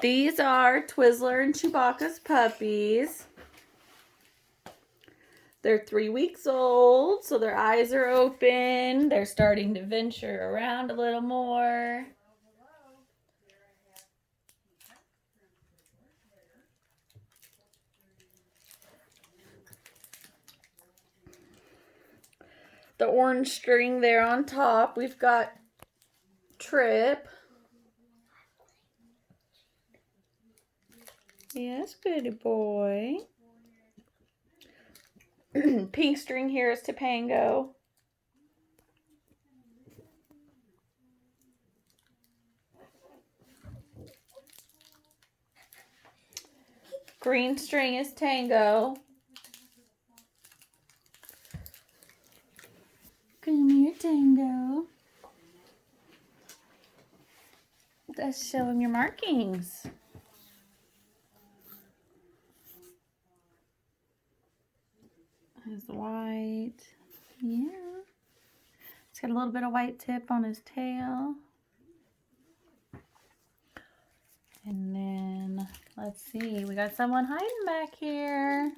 These are Twizzler and Chewbacca's puppies. They're 3 weeks old, so their eyes are open. They're starting to venture around a little more. The orange string there on top, we've got Trip. Yes, good boy. Pink string here is Topango. Green string is Tango. Come here, Tango. Let's show him your markings. His white. Yeah. It's got a little bit of white tip on his tail. And then, let's see, we got someone hiding back here.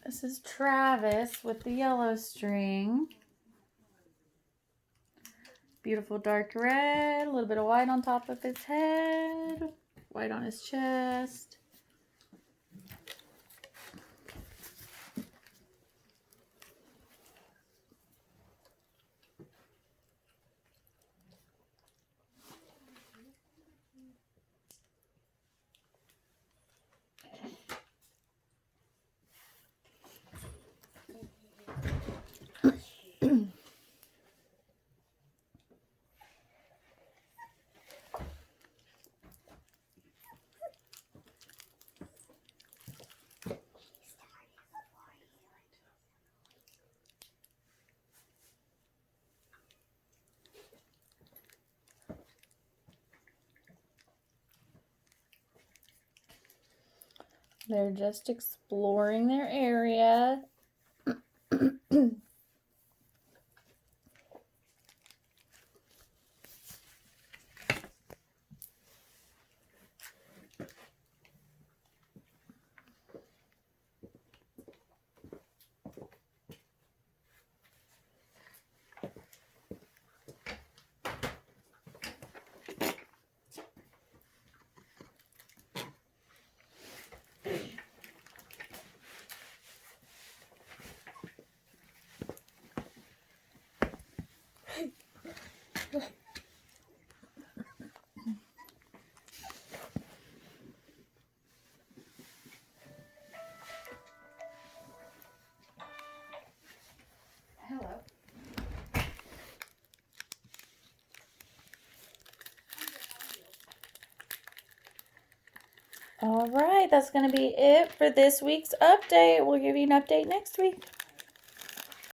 This is Travis with the yellow string. Beautiful dark red, a little bit of white on top of his head, white on his chest. They're just exploring their area. Hello. All right, that's going to be it for this week's update. We'll give you an update next week.